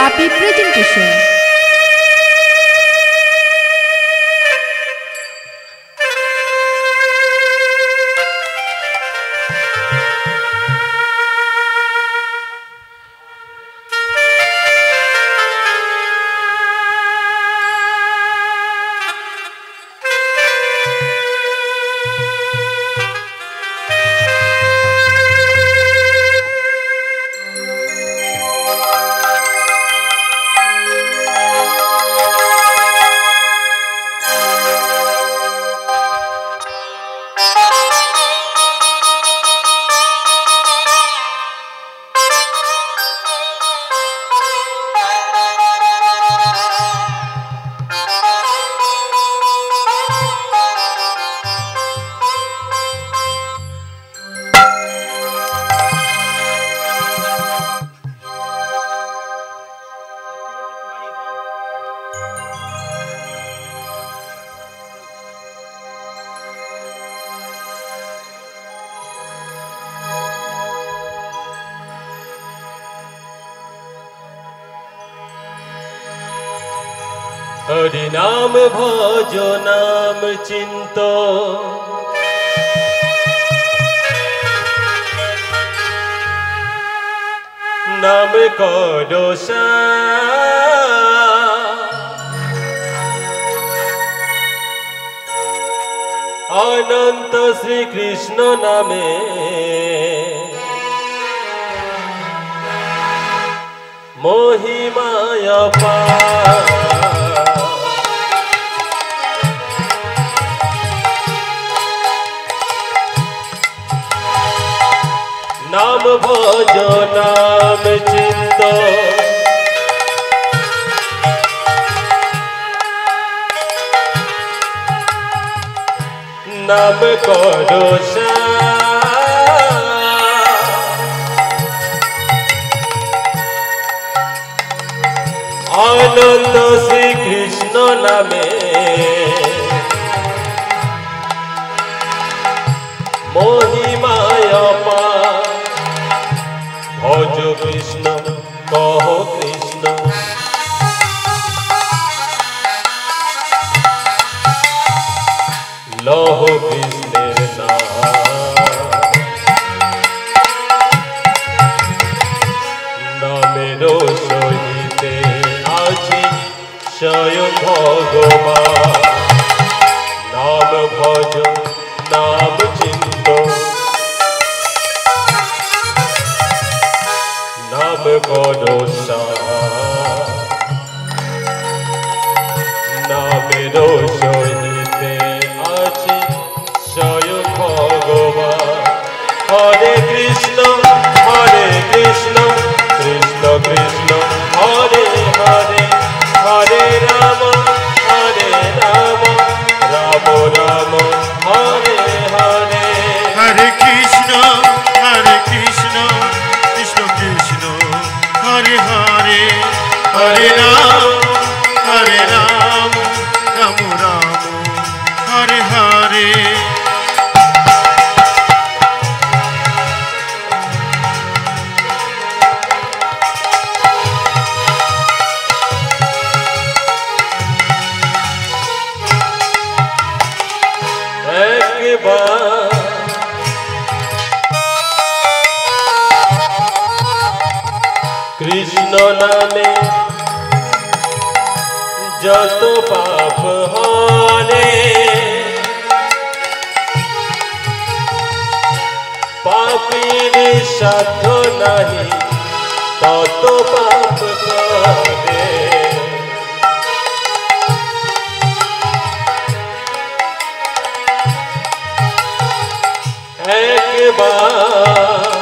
Happy presentation. Hari नाम भजो नाम चिंतो नाम करो अनंत श्री कृष्ण नामे महिमाय अपार नाम भजो नाम चिंतो नाम करो अनंत श्री कृष्ण नामे महिमाय अपार भज कृष्ण कह कृष्ण लह कृष्णेर नामेर सहिते आछि स्वयं भगवान नाम भज नाम चिंतो नाम करो नामेर सहिते आछि स्वयं भगवान हरे कृष्ण कृष्ण कृष्ण हरे हरे हरे राम राम राम हरे हरे हरे कृष्ण कृष्ण कृष्ण हरे हरे हरे राम राम राम हरे हरे एक बार कृष्ण नामे जत पाप हरे पापीर साध नहीं तत पाप करे एक बार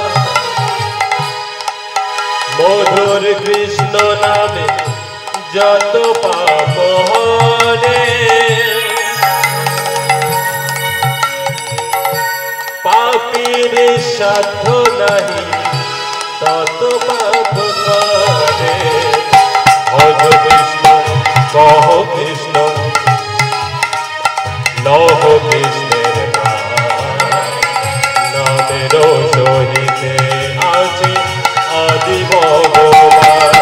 मधुर कृष्ण नामे जत पाप हरे पापीर साध नहीं तत पाप करे भज कृष्ण कह कृष्ण लह कृष्णेर नामेर सहिते आछि आदि भगवान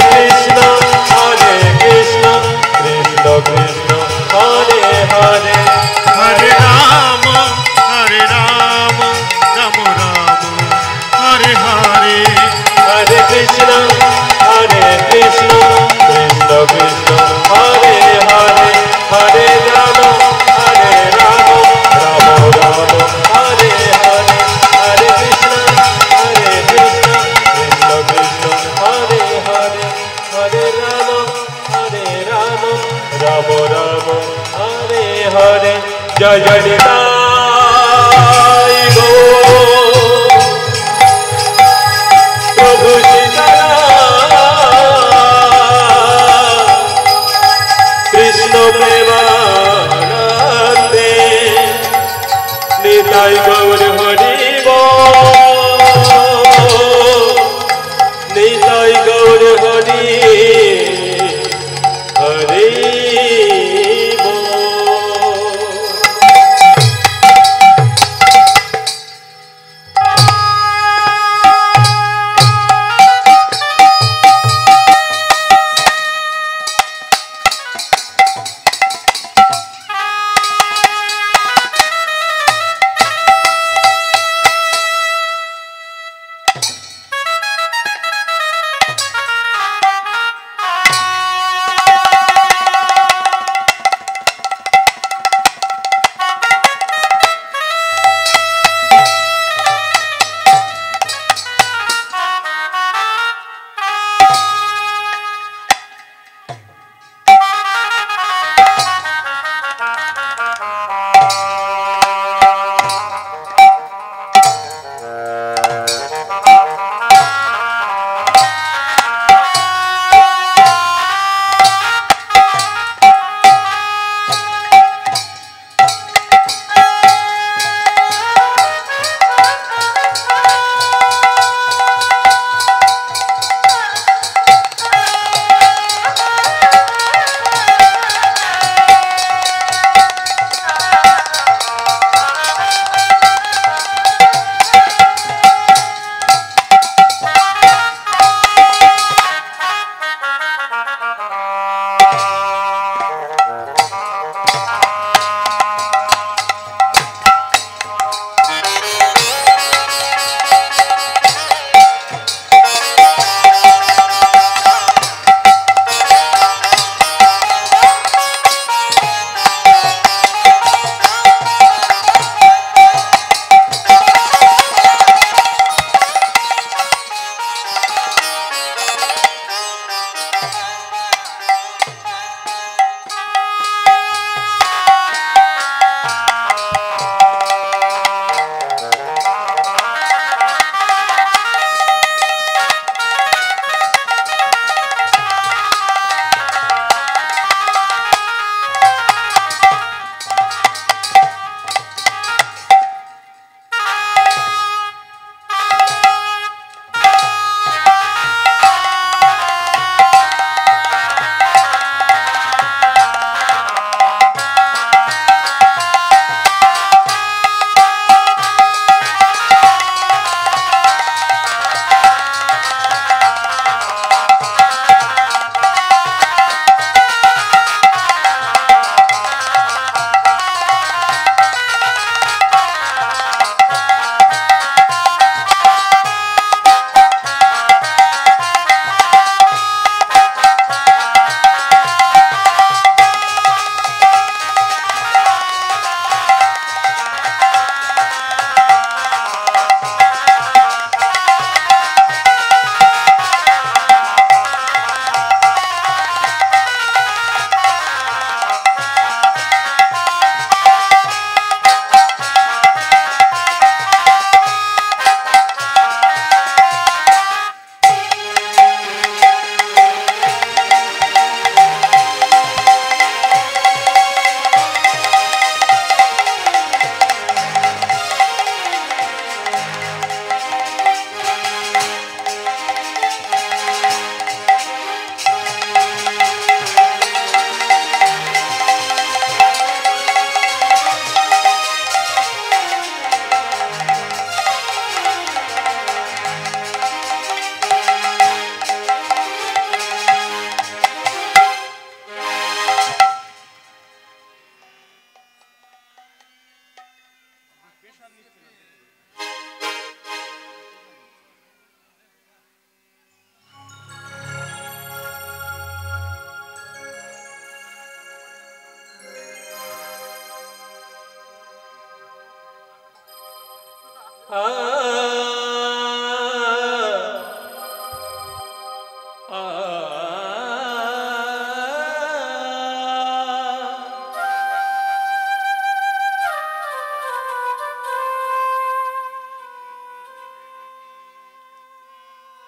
কৃষ্ণ কৃষ্ণ কৃষ্ণ হরে হরে হরে রাম রাম রাম হরে হরে হরে কৃষ্ণ কৃষ্ণ কৃষ্ণ কৃষ্ণ হরে হরে হরে রাম রাম রাম হরে হরে হরে কৃষ্ণ কৃষ্ণ কৃষ্ণ হরে হরে হরে রাম রাম রাম হরে হরে জয় জয় নিতাই গৌর প্রভু সীতারাম কৃষ্ণ প্রেমানন্দে নিতাই গৌর হরি নিতাই গৌর হরি হরি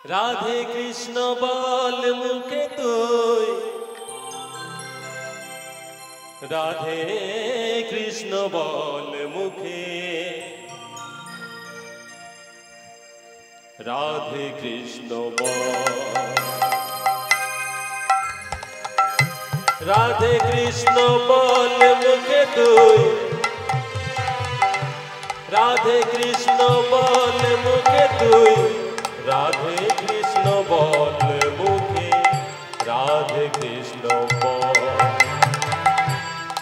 राधे कृष्ण बोल मुखे तुई राधे कृष्ण बोल मुखे राधे कृष्ण बोल राधे कृष्ण बोल मुखे तुई राधे कृष्ण बोल मुखे तुई राधे कृष्ण बोल मुखे राधे कृष्ण बोल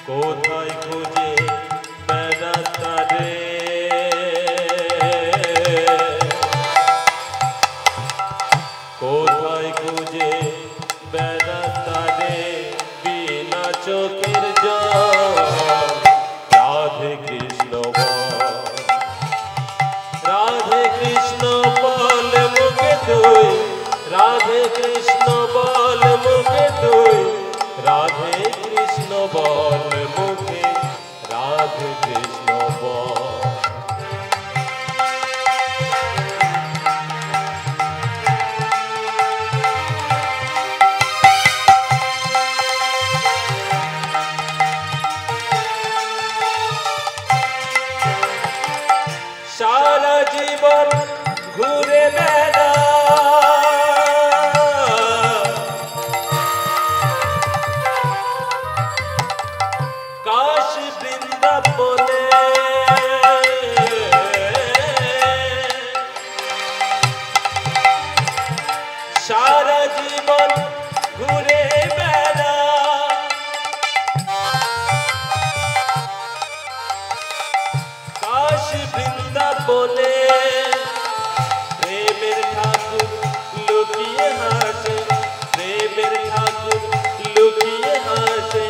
कोथाय खुঁজে বেড়াতা রে কোথায় খুঁজে বেড়াতা রে বিনা চোখের জল রাধে কৃষ্ণ বল राधे कृष्ण बोल मुखे तुई राधे कृष्ण बोल मुखे तुई राधे कृष्ण बोल मुखे राधे कृष्ण बोल सारा जीवन घुरे बेड़ा काशी वृंदाबने सारा जीवन घुरे बेड़ा काशी वृंदाबने प्रेमेर ठाकुर लुकिए हासे प्रेमेर ठाकुर लुकिए हासे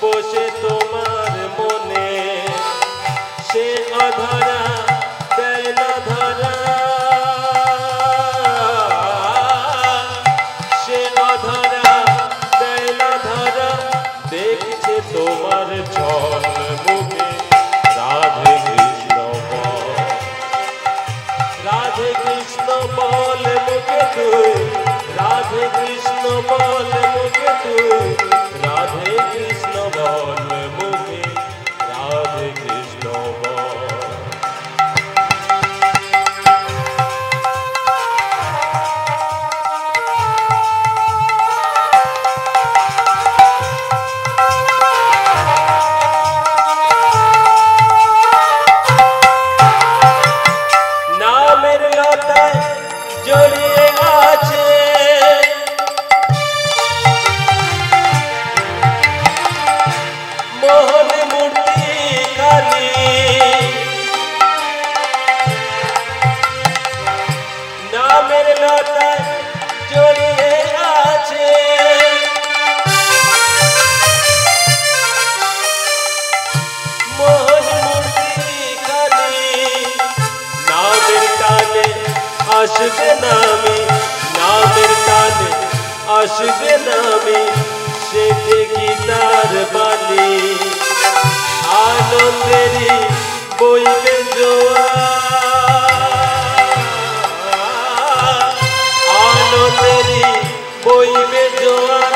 बसे तोमार मने से अधरा देय ना धरा से अधरा देय ना धरा देखछे तोमार छल मुखे राधे कृष्ण बोल मुखे तुई राधे कृष्ण बोल मुखे तुई राधे कृष्ण बोल मुखे राधे कृष्ण बोल नामेर लताय जड़िए आछे मोहन मूर्ति काली नामेर लताय जड़िए आछे मोहन मूर्ति काली नामेर टाने आसबे नामी नामेर टाने आसबे नामी से गीतार बाली आनंदेरी বইবে জোয়ার আনন্দেরি বইবে জোয়ার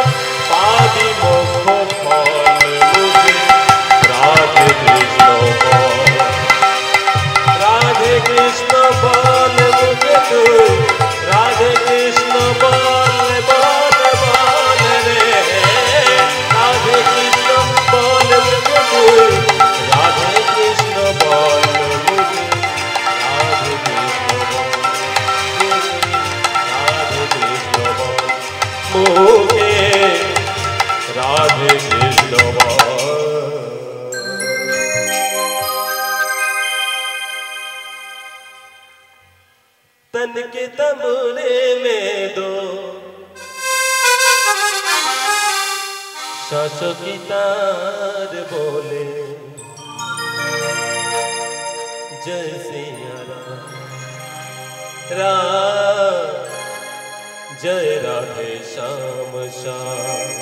পাবি মোক্ষ ফল মুখে রাধে কৃষ্ণ বল राधे कृष्ण बोल मुखे तुई राधे कृष्ण बोल बोल बोल रे राधे कृष्ण बोल मुखे तुई राधे कृष्ण बोल मुखे राधे कृष्ण बोल राधे कृष्ण बोल मुखे राधे कृष्ण बोल तन के तमरे में दो शासकी तार बोले जय सिया राम राम जय राधे श्याम श्याम।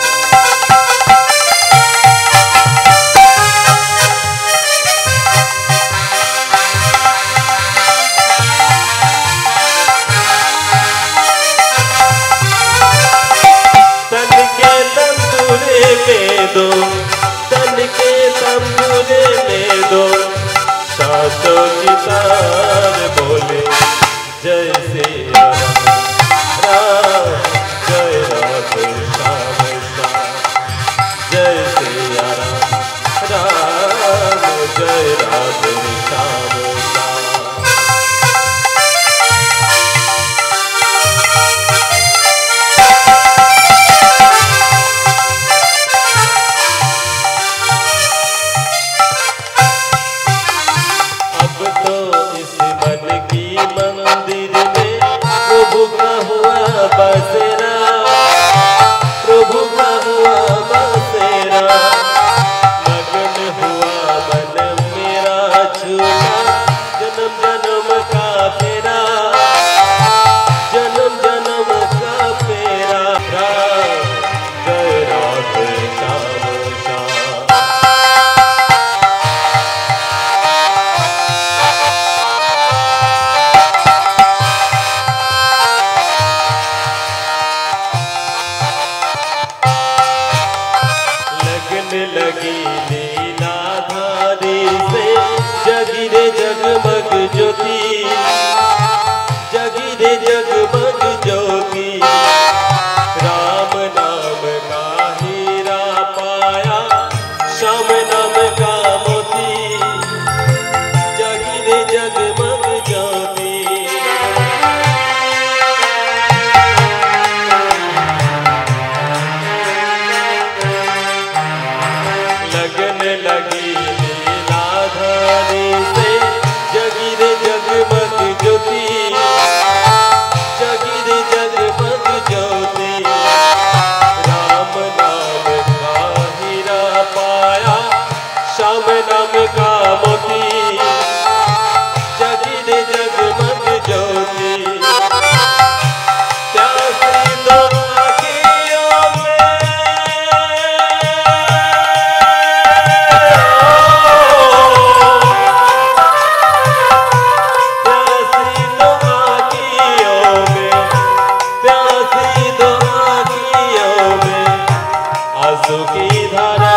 दो तन के तंबूरे में दो सांसों की तार बोले जय सिया राम जय राधे श्याम श्याम। जय सिया राम जय राधे श्याम श्याम। बसेरा प्रभु का हुआ बसेरा मगन हुआ मन मेरा झूला जन्म जन्म का फेरा जन्म जन्म का फेरा राम जय राधे श्याम श्याम। लगी लीलाधारी से जगी रे जगमग ज्योति जगी रे जगमग ज्योति राम नाम का हीरा पाया श्याम नाम का मोती जगी रे जगमग ज्योति। लगन लगी लीलाधारी से जगी रे जगमग ज्योति जगी रे जगमग ज्योति राम नाम का हीरा पाया श्याम नाम का मोती जगी रे जगमग ज्योति। प्यासी दो आँखियों में आंसू की धारा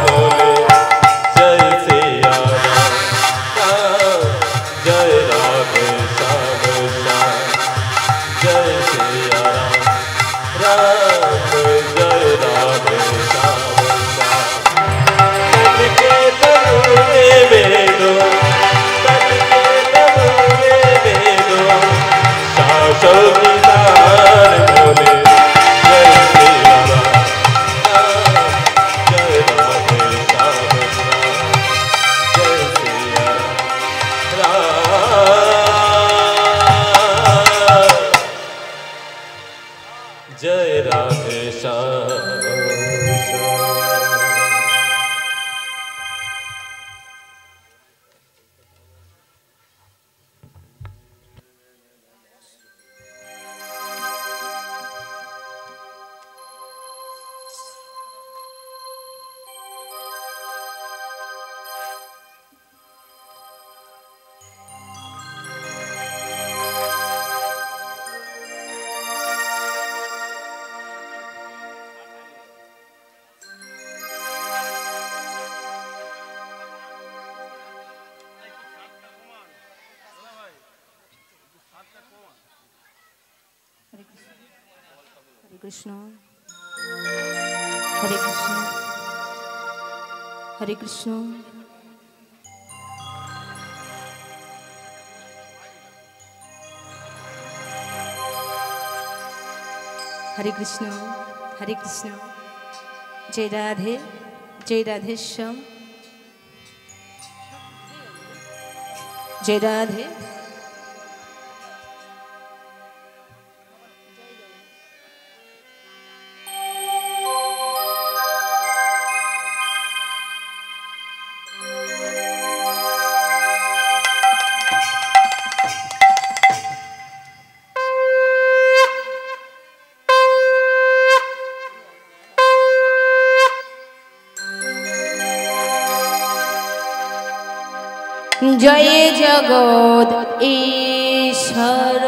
बोले जय सिया राम जय राधे श्याम श्याम। जय सिया राम जय राधे श्याम श्याम। तन के तनुए में दो तन के तनुए में दो सांसों की तार बोले जय सिया जय राधे श्याम। हरे कृष्ण हरे कृष्ण हरे कृष्ण हरे कृष्ण हरे कृष्ण। जय राधे श्याम जय राधे। জয় জগৎ ঈশ্বর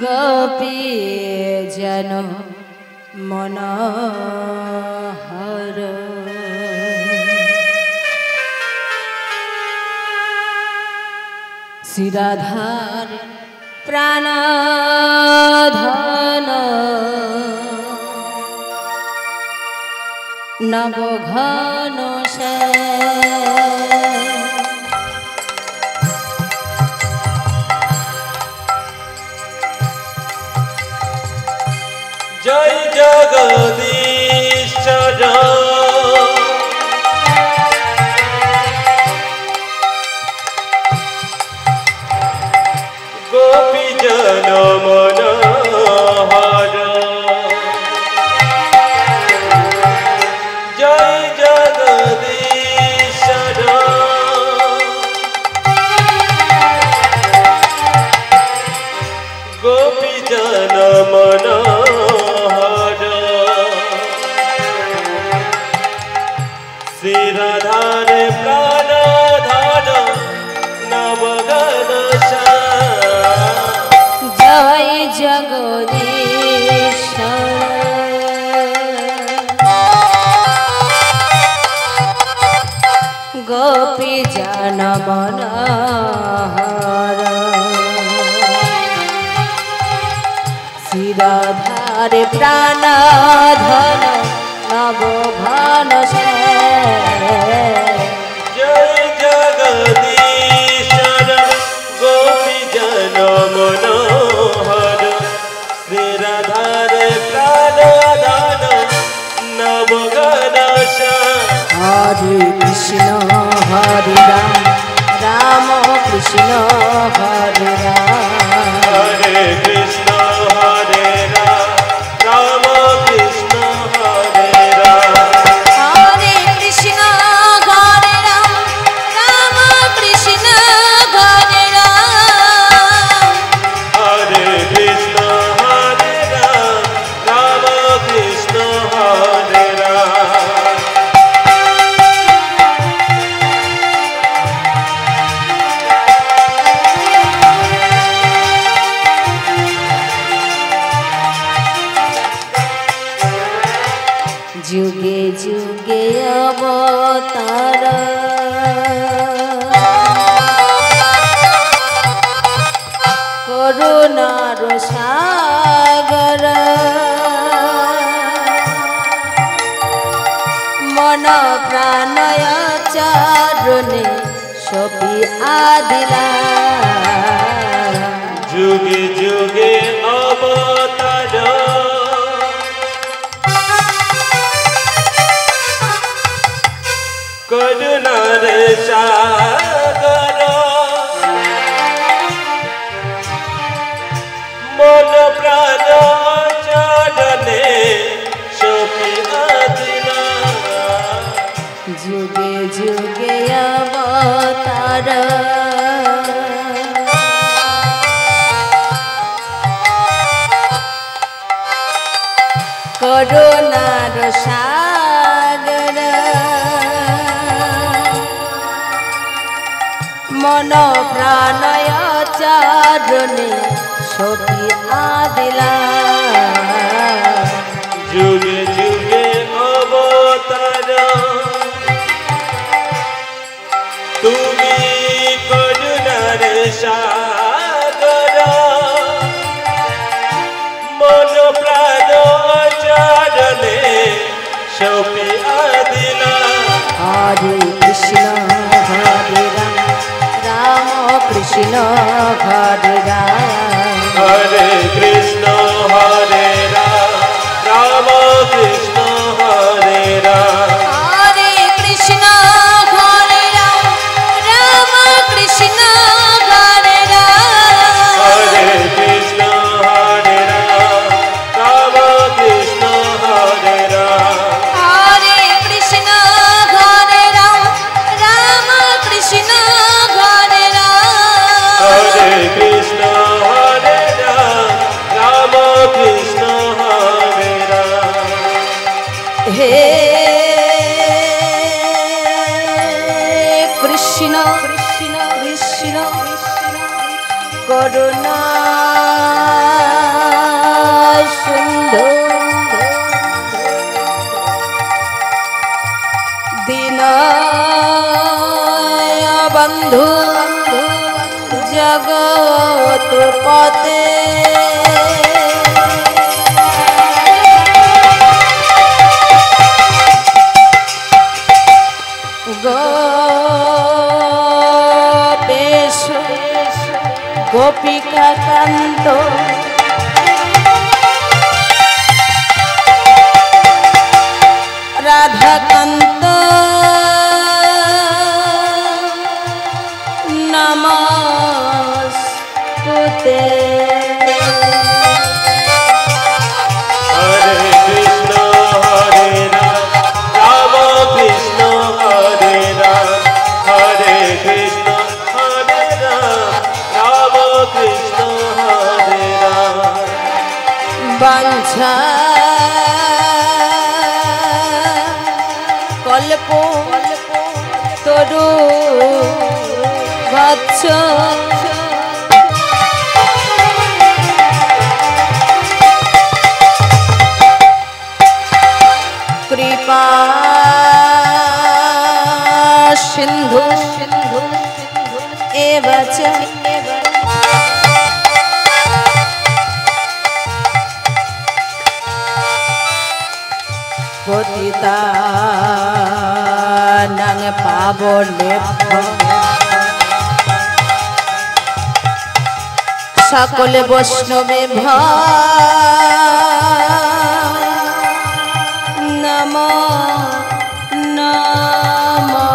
গোপী জন মনোহর শিরাধার প্রাণধন নবঘন জয় জগদীশ্বর গোপী জন মনোহর জয় জগদীশ্বর গোপী জন মনোহর শিরাধারে প্রাণধন নবগণ জয় জগদীশ্বর গোপী জন মনোহর শিরাধারে প্রাণধন নবঘন জয় জগদীশ্বর গোপী জন মনোহর শিরাধারে প্রাণধন নবগণ হরে কৃষ্ণ হরে রাম রাম কৃষ্ণ হরে রাম হরে কৃষ্ণ হরে রাম রাম কৃষ্ণ হরে রাম হরে কৃষ্ণ হরে রাম রাম কৃষ্ণ হরে রাম হরে কৃষ্ণ হরে রাম রাম কৃষ্ণ হরে রাম যুগে যুগে অবতার করুণার সাগর মন প্রাণয় চরণে সপি আদিলা যুগে যুগে অবতার করুণার সাগর মন প্রাণ চরণে সপিয়া দিলা যুগে যুগে অবতার করুণার সাগর মন প্রাণয় চরণে সপি আদিলা যুগে যুগে অবতার তুমি করুণার সাগর মন প্রাণ চরণে সপিয়া দিলা হরে কৃষ্ণ হরে রাম রাম কৃষ্ণ হরে রাম হরে কৃষ্ণ হরে রাম রাম কৃষ্ণ হরে রাম হরে কৃষ্ণ হরে রাম রাম কৃষ্ণ হরে রাম হরে কৃষ্ণ হরে রাম রাম কৃষ্ণ হরে রাম হরে কৃষ্ণ হরে রাম রাম কৃষ্ণ হরে রাম হরে কৃষ্ণ করুণা সিন্ধু দীনবন্ধু জগৎ পতে গোপিকা কান্ত রাধাকান্ত নমস্তুতে হরে কৃষ্ণ হরে রাম রাম কৃষ্ণ হরে রাম হরে কৃষ্ণ হরে রাম রাম কৃষ্ণ হরে রাম বাঞ্ছা কল্প তরু বৎস কৃপা সিন্ধু এব চ পতিতানাং পাবনেভ্যো সকলে বৈষ্ণবেভ্যো নমো নমো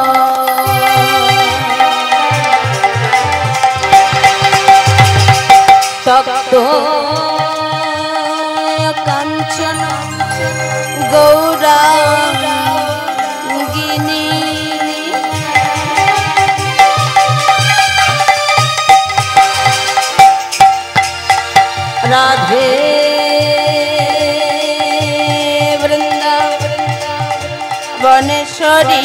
তপ্ত কাঞ্চন গৌরাঙ্গিনী রাধে বৃন্দাবনেশ্বরী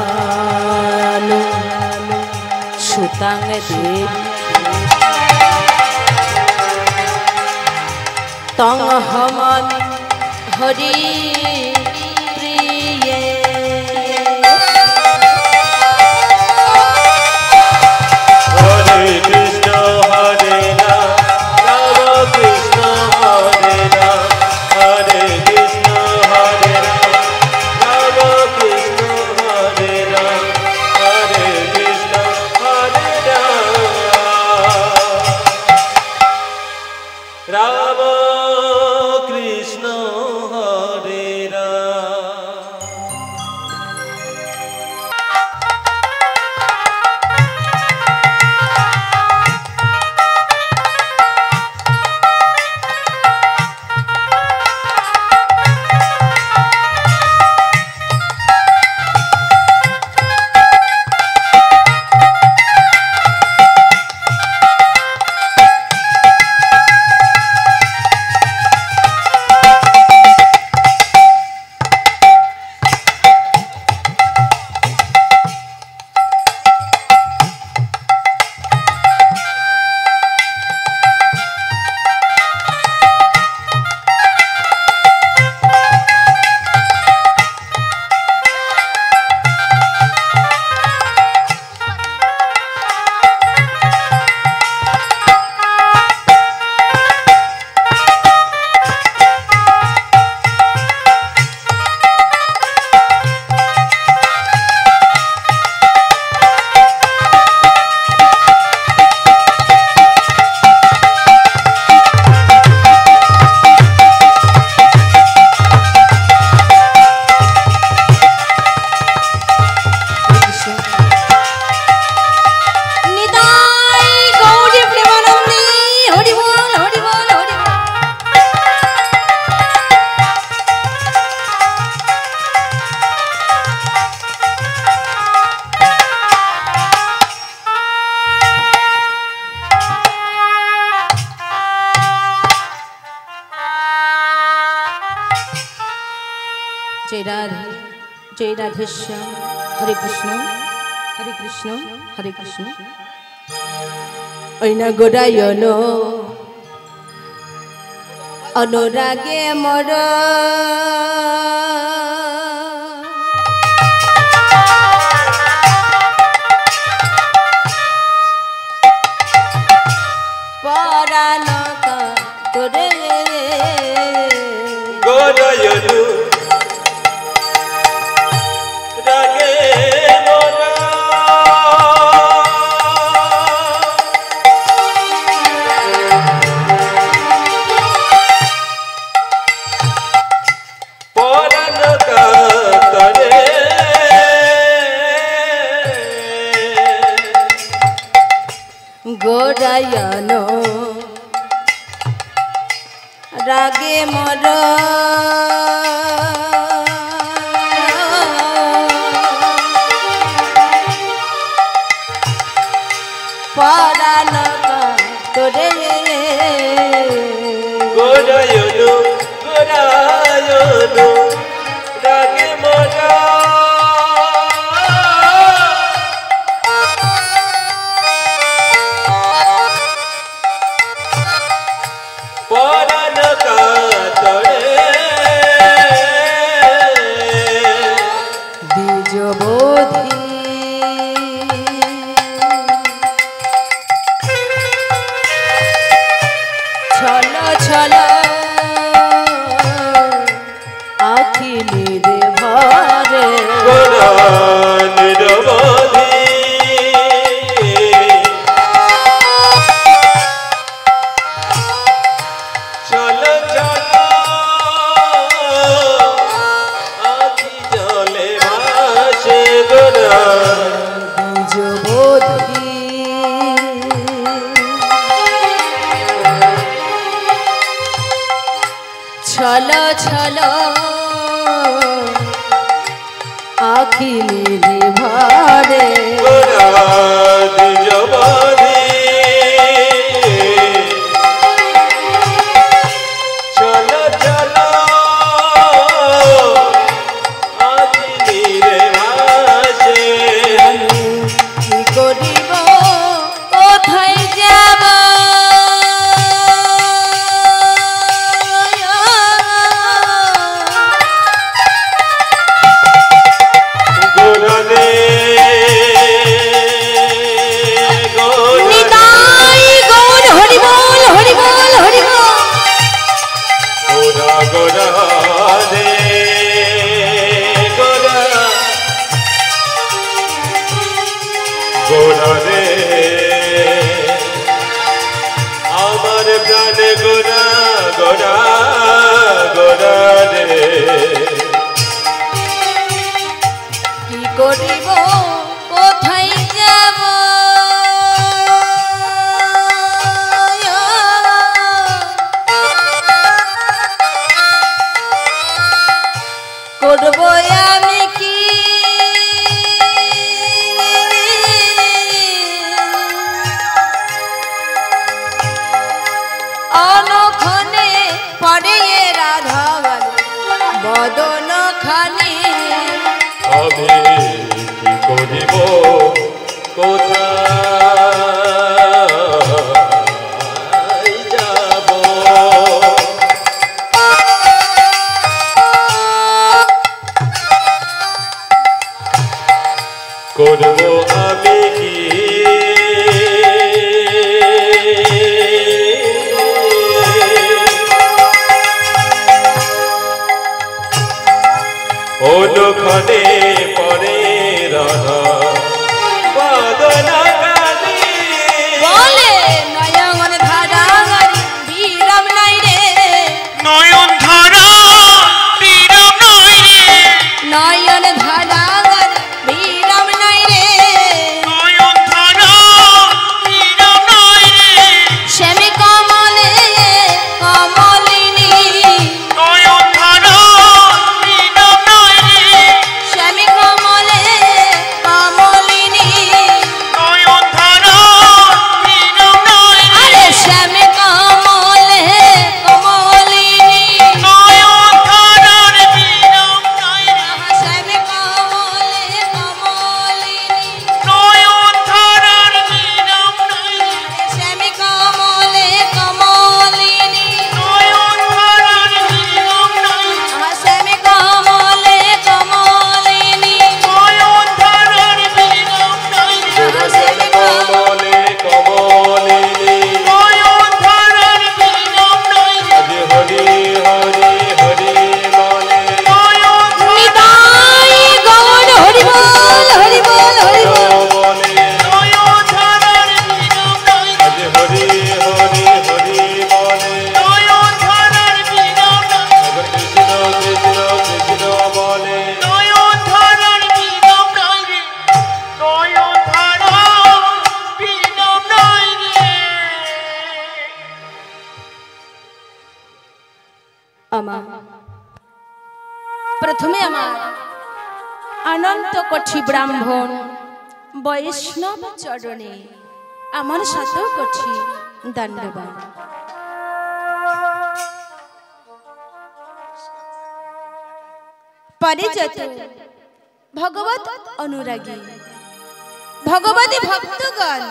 বিশ্বভানু সুতাং দেবী তং হমন হরি প্রিয়ে হরে কৃষ্ণ হরে রাম রাম কৃষ্ণ হরে রাম হরে কৃষ্ণ হরে রাম রাম কৃষ্ণ হরে রাম হরে কৃষ্ণ হরে রাম রাম কৃষ্ণ হরে রাম जय राधेश्याम। हरे कृष्ण हरे कृष्ण हरे कृष्ण। ऐना गोडायन अनुरागे मोर परान तोरे गोडायन रागे मोरा परान कातरे गोडायन रागे मोर परान तोरे गोडायन गोडायन रागे मोरा परान कातरे बीज बोधि छल छल आखि मेरे भरे गोरा निरवधि चल चल आखि जले भासे गोरा बीज बोधि छल छल आखि मेरे भरे गोरा निरवधि चल चल आखि नीरे भासे কি করিব কোথায় যাব गोरा रे गोरा নিতাই গৌর হরি বল হরি বল হরি বল गोरा गोरा रे गोरा गोरा रे আমার প্রাণ গোরা গোরা গোরা রে কি করিব কোথায় যাব করব আমি কি অনক্ষণে পড়ে রাধা বদন খানি আমি কি করিব কোথায় যাব করব আমি কি অনুক্ষণে পরে রাধা বদনা কালী বলে নয়ন ধারা বিরাম নাই রে নয়ন ধারা বিরাম নাই রে নয়ন ধারা বিরাম নাই রে নয়ন ধারা বিরাম নাই রে শ্যামী কমলে কমলিনী নয়ন ধারা বিরাম নাই রে শ্যামী কমলে কমলিনী নয়ন আমার প্রথমে আমার অনন্ত কোটি ব্রাহ্মণ বৈষ্ণব চরণে আমার শত কোটি দণ্ডবাদ। পরে যত ভগবত অনুরাগী ভগবতী ভক্তগণ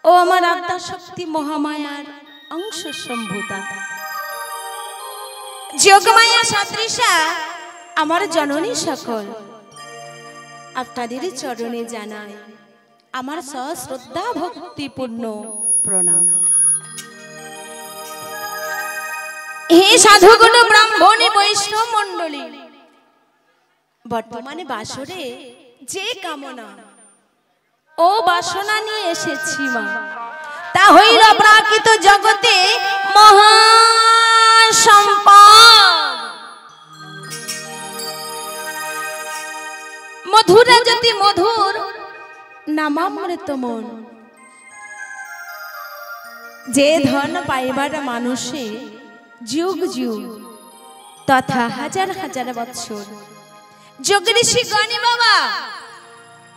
ও আমার আত্মা শক্তি মহামায়ার অংশ সম্ভূতা যোগমায়া সদৃশা আমার জননী সকল আপনাদের চরণে জানাই আমার সশ্রদ্ধা ভক্তিপূর্ণ প্রণাম। হে সাধুগুণ ব্রাহ্মণী বৈষ্ণব মণ্ডলী, বর্তমানে বাসরে যে কামনা ও বাসনা নিয়ে এসেছি মা, তা হইল প্রাকৃত জগতে মহা সম্পদ। মধুরা জ্যোতি মধুর নামামৃত মন, যে ধন পাইবার মানুষে যুগ যুগ তথা হাজার হাজার বৎসর যোগ ঋষি গণি বাবা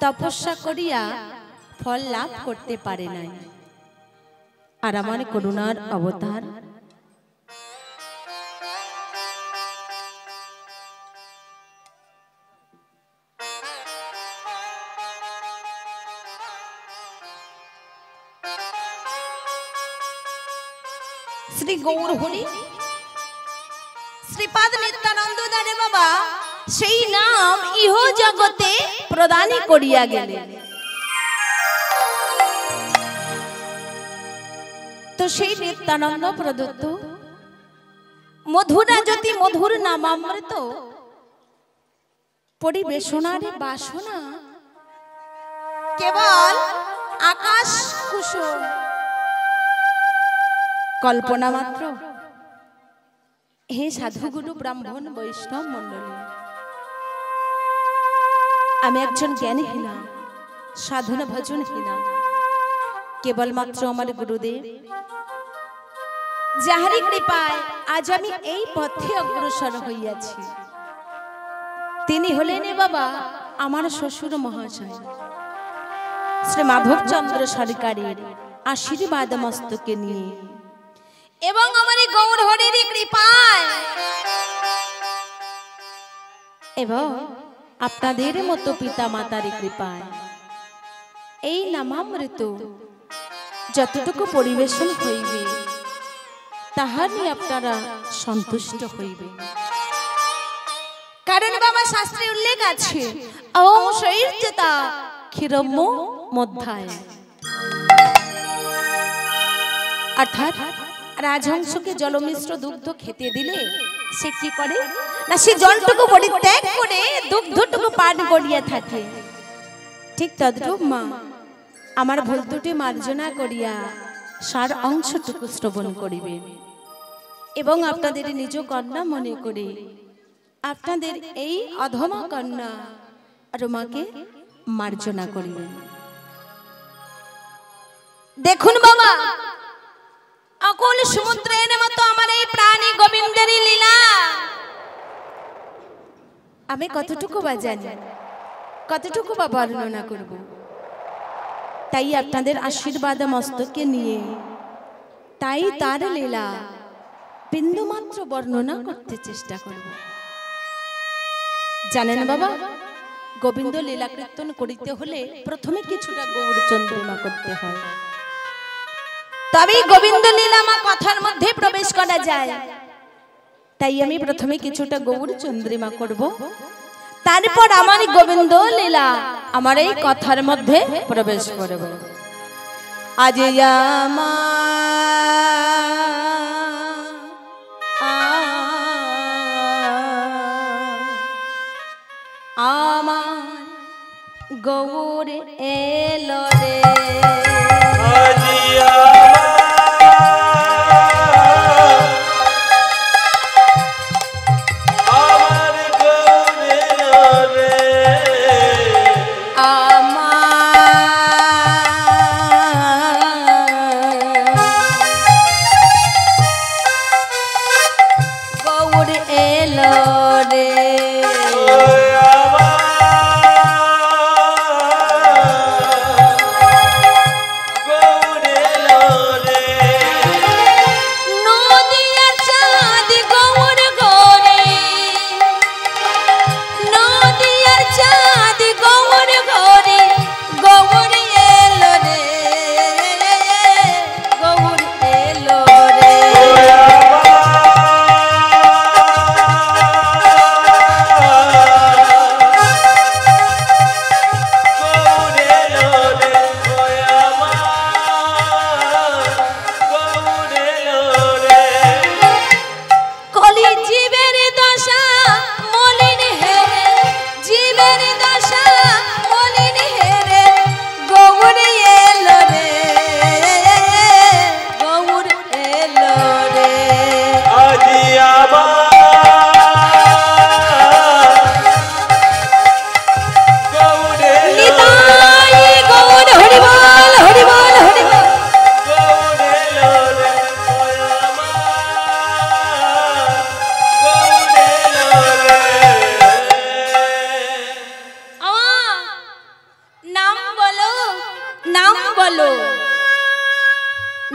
তপস্যা করিয়া ফল লাভ করতে পারে নাই। আর আমার করুণার অবতার শ্রী গৌর হরি শ্রীপাদ নিত্যানন্দ দারে বাবা সেই নাম ইহ জগতে প্রদান করিয়া গেলেন। তো সেই নিত্যানন্দ প্রদত্ত মধুরা জ্যোতি মধুর নামামৃত পরিবেশনার বাসনা কেবল আকাশ কুসুম কল্পনা মাত্র। হে সাধুগুরু ব্রাহ্মণ বৈষ্ণব মণ্ডলী, আমি একজন জ্ঞানহীনা সাধনা ভজনহীনা, কেবলমাত্র আমার গুরুদেব যাহারি কৃপায় আজ আমি এই পথে অগ্রসর হইয়াছি, তিনি হলেন বাবা আমার শ্বশুর মহাশয় শ্রী মাধবচন্দ্র সরকারের আশীর্বাদ মস্তকে নিয়ে এবং আমার গৌর হরির কৃপায় এবং আপনাদের মতো পিতা মাতার কৃপায় এই নামামৃত যতটুকু পরিবেশন হইবে তাহা নিয়ে আপনারা সন্তুষ্ট হইবে। কারণ বাবা শাস্ত্রে উল্লেখ আছে ওম শৈর্যতা ক্ষীরম্য মধ্যায়, অর্থাৎ রাজহংসকে জলমিশ্র দুগ্ধ খেতে দিলে সে কি করে না, সে জলটুকু পরিত্যাগ করে দুগ্ধটুকু পান করিয়া থাকে। ঠিক তদ্রূপ মা আমার ভুল ত্রুটি মার্জনা করিয়া সার অংশটুকু শ্রবণ করিবে এবং আপনাদের নিজ কন্যা মনে করে আপনাদের এই অধমা কন্যা রমাকে মার্জনা করিবে। দেখুন বাবা, অকুল সমুদ্রের মতো আমার এই প্রাণী গোবিন্দেরই লীলা আমি কতটুকু বা জানি, কতটুকু বা বর্ণনা করব। তাই আপনাদের আশীর্বাদ মস্তকে নিয়ে তাই তার লীলা বিন্দুমাত্র বর্ণনা করতে চেষ্টা করব। জানেন বাবা, গোবিন্দ লীলা কীর্তন করিতে হলে প্রথমে কিছুটা গৌর চন্দ্রিমা করতে হয়, তবেই গোবিন্দ লীলা মা কথার মধ্যে প্রবেশ করা যায়। তাই আমি প্রথমে কিছুটা গৌর চন্দ্রিমা করব, তারপর আমার গোবিন্দ লীলা আমার এই কথার মধ্যে প্রবেশ করব। আজ আমার গৌর এলো রে,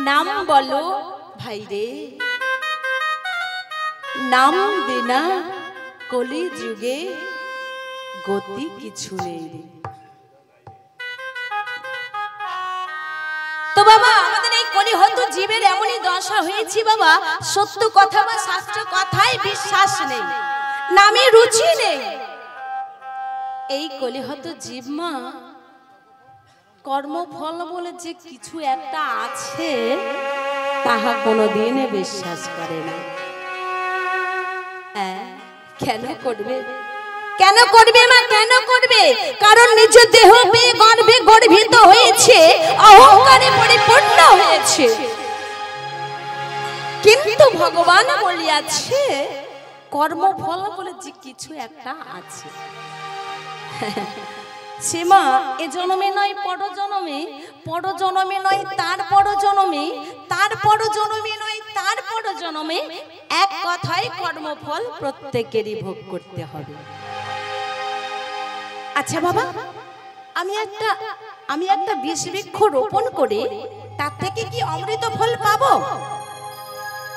नाम बोलो भाई रे, नाम बिना कली जुगे गति किछु नेই रे। तो बाबा আমাদের এই কলি হতো জীবের এমনই দশা হয়েছে বাবা, সত্য কথা বা শাস্ত্র কথায় বিশ্বাস নেই, নামে রুচি নেই। এই কলি হতো জীব মা কর্মফল বলে যে কিছু একটা আছে তাহা কোনোদিন বিশ্বাস করে না। কেন করবে, কেন করবে মা, কেন করবে? কারণ নিজ দেহ পেয়ে গর্বে গর্বিত হয়েছে, অহংকারে পরিপূর্ণ হয়েছে। কিন্তু ভগবান বলিয়াছে কর্মফল বলে যে কিছু একটা আছে। সীমা এ জন্মে নয় পরজন্মে, পরজন্মে নয় তার পরজন্মে, তার পরজন্মে নয় তার পরজন্মে, এক কথায় কর্মফল প্রত্যেকেরই ভোগ করতে হবে। আচ্ছা বাবা, আমি একটা বিষ বৃক্ষ রোপণ করে তার থেকে কি অমৃত ফল পাবো?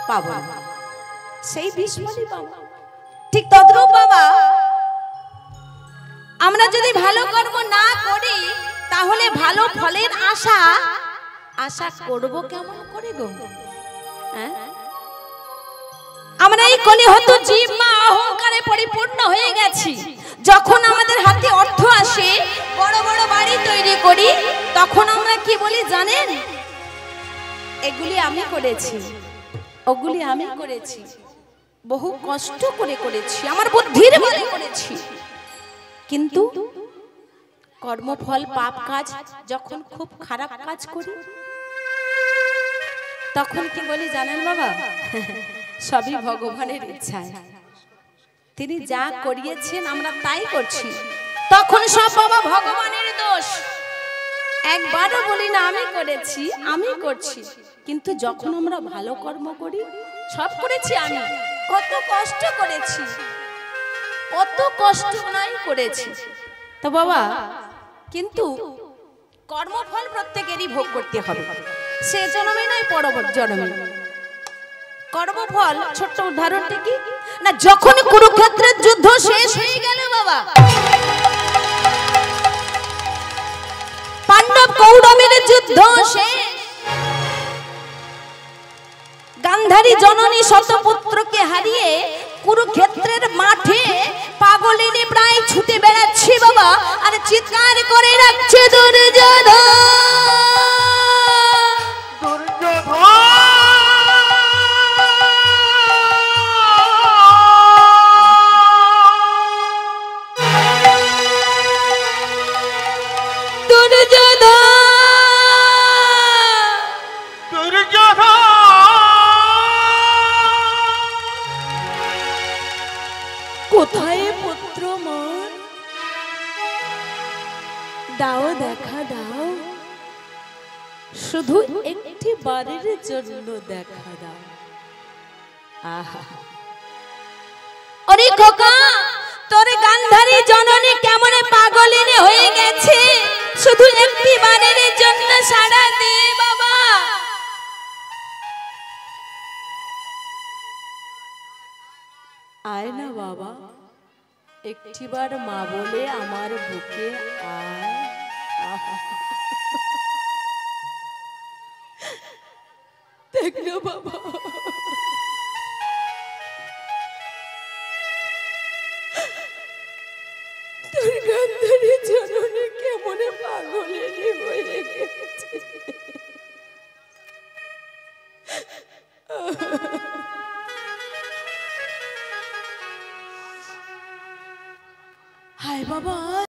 পাবো না, সেই বিষ ফলই পাবো। ঠিক তদ্রূপ বাবা, আমরা যদি ভালো কর্ম না করি তাহলে ভালো ফলের আশা করব কেমন করে গো? আমরা এই কলি হতো জীব মা অহংকারে পরিপূর্ণ হয়ে গেছি। যখন আমাদের হাতে অর্থ আসে, বড় বড় বাড়ি তৈরি করি, তখন আমরা কি বলি জানেন? এগুলি আমি করেছি, ওগুলি আমি করেছি, বহু কষ্ট করে করেছি, আমার বুদ্ধির বলে করেছি। কিন্তু কর্মফল পাপ কাজ যখন খুব খারাপ কাজ করি তখন কি বলি জানেন বাবা? সবই ভগবানের ইচ্ছায়, তিনি যা করিয়েছেন আমরা তাই করছি। তখন সব বাবা ভগবানের দোষ। একবারও বলি না আমি করেছি, আমি করছি। কিন্তু যখন আমরা ভালো কর্ম করি, সব করেছি আমি, কত কষ্ট করেছি, কত কষ্ট নাই করেছি। তো বাবা কিন্তু কর্মফল প্রত্যেকেরই ভোগ করতে হবে, সে জন্মে নয় পরবর্তী জন্মে। কর্মফল ছোট্ট উদাহরণটি কি না, যখন কুরুক্ষেত্রের যুদ্ধ শেষ হয়ে গেল বাবা, পাণ্ডব কৌরবের যুদ্ধ শেষ, গান্ধারী জননী শতপুত্রকে হারিয়ে কুরুক্ষেত্রের মাঠে পাগলিনী প্রায় ছুটে বেড়াচ্ছে বাবা, আর চিৎকার করে রাখছে দুর্যোধন। কোথায় পুত্র মন, দাও দেখা দাও, শুধু একটি বারের জন্য দেখা দাও। আহা, অরে খোকা তোর গান্ধারী জননী কেমন পাগলিনী হয়ে গেছে, শুধু একটি বারের জন্য সাড়া দে বাবা। আয় না বাবা, একটিবার মা বলে আমার বুকে আয়। দেখ না বাবা,